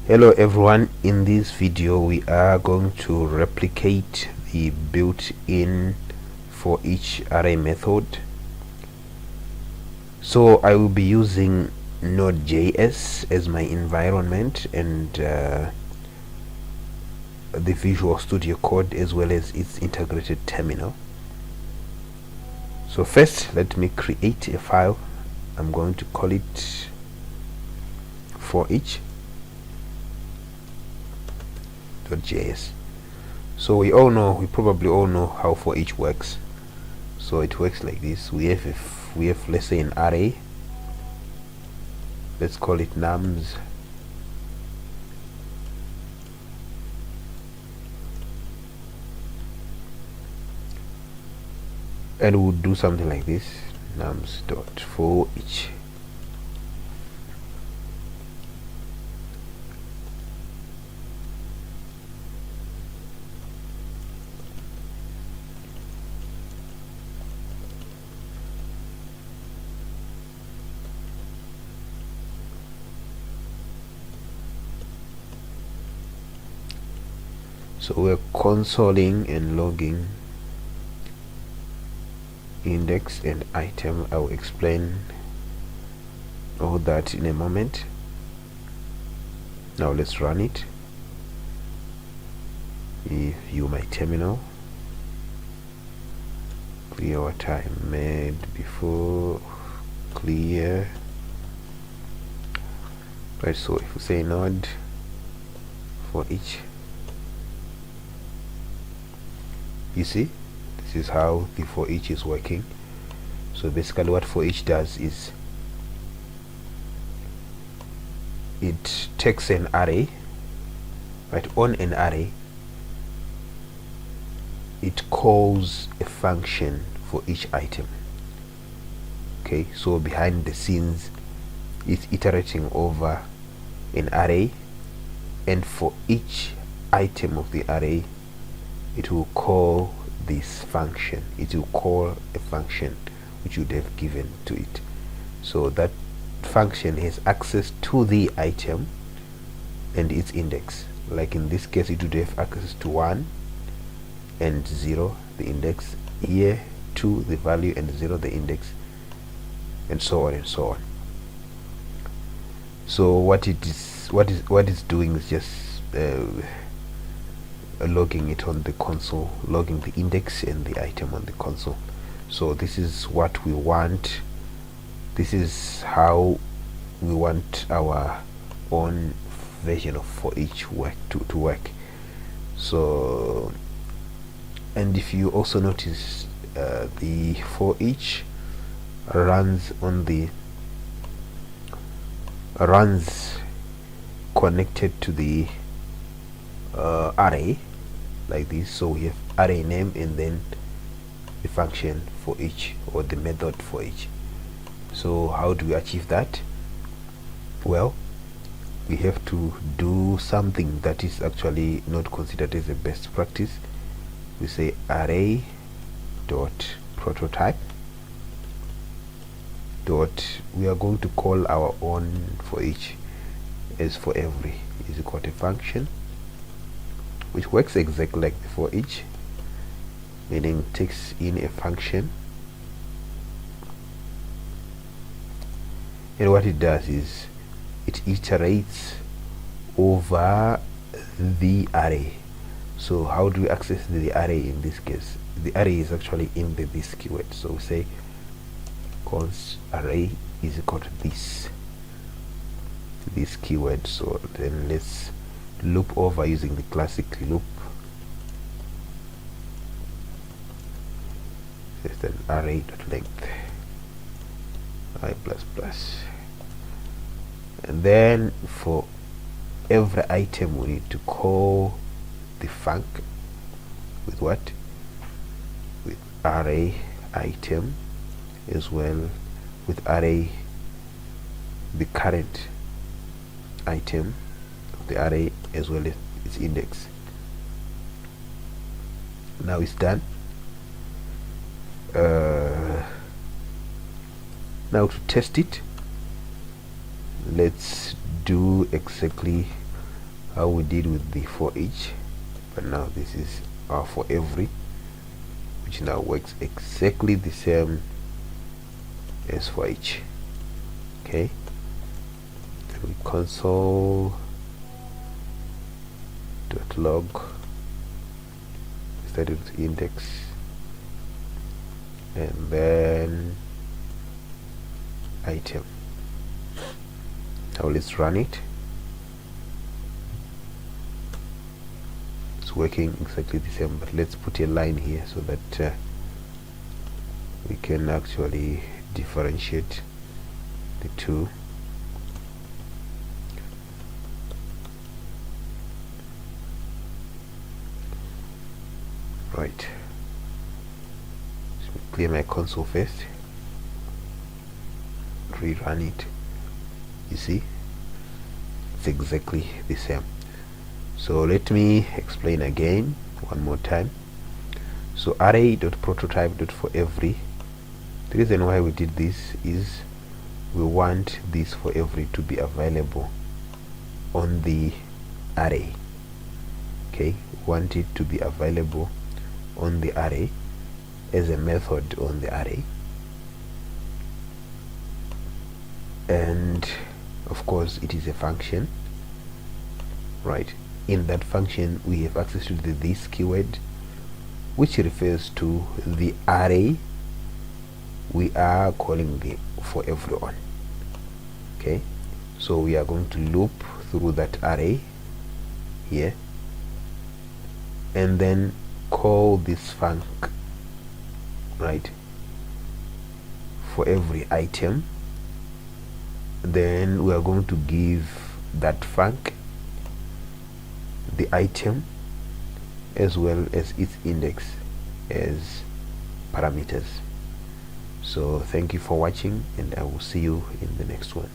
Hello everyone, in this video we are going to replicate the built-in for each array method. So I will be using Node.js as my environment and the Visual Studio Code as well as its integrated terminal. So first let me create a file. I'm going to call it forEach.js. So we probably all know how for each works. So it works like this. We have let's say an array, let's call it nums, and we'll do something like this: nums dot for each. So we're consoling and logging index and item. I will explain all that in a moment. Now let's run it. View my terminal, clear what I made before, clear. Right, so if we say node for each, you see this is how the for each is working. So basically what for each does is it takes an array, right? On an array it calls a function for each item. Okay, so behind the scenes it's iterating over an array, and for each item of the array it will call this function. It will call a function which you would have given to it. So that function has access to the item and its index. Like in this case it would have access to 1 and 0 the index, here 2 the value and 0 the index, and so on and so on. So what it's doing is just logging it on the console, logging the index and the item on the console. So this is what we want. This is how we want our own version of for each work to work. So, and if you also notice, the for each runs connected to the array like this. So we have array name and then the function for each, or the method for each. So how do we achieve that? Well, we have to do something that is actually not considered as a best practice. We say array dot prototype dot, we are going to call our own for each as for every is equal to function, which works exactly like the for each, meaning takes in a function, and what it does is it iterates over the array. So how do we access the array? In this case the array is actually in this keyword. So we say const array is equal to this keyword. So then let's loop over using the classic loop. It's an array dot length I plus plus, and then for every item we need to call the func with what? With array item, as well with array the current item of the array as well as its index. Now it's done. Now to test it, let's do exactly how we did with the for each, but now this is our for every, which now works exactly the same as for each. Okay, then we console .log, started with index, and then item. Now let's run it. It's working exactly the same, but let's put a line here so that we can actually differentiate the two. Right, let me clear my console first, rerun it. You see, it's exactly the same. So let me explain again one more time. So array.prototype.forEvery, the reason why we did this is we want this for every to be available on the array. Okay, we want it to be available on the array as a method on the array, and of course it is a function, right? In that function we have access to the this keyword, which refers to the array we are calling the for everyone. Okay, so we are going to loop through that array here and then call this func, right, for every item. Then we are going to give that func the item as well as its index as parameters. So thank you for watching, and I will see you in the next one.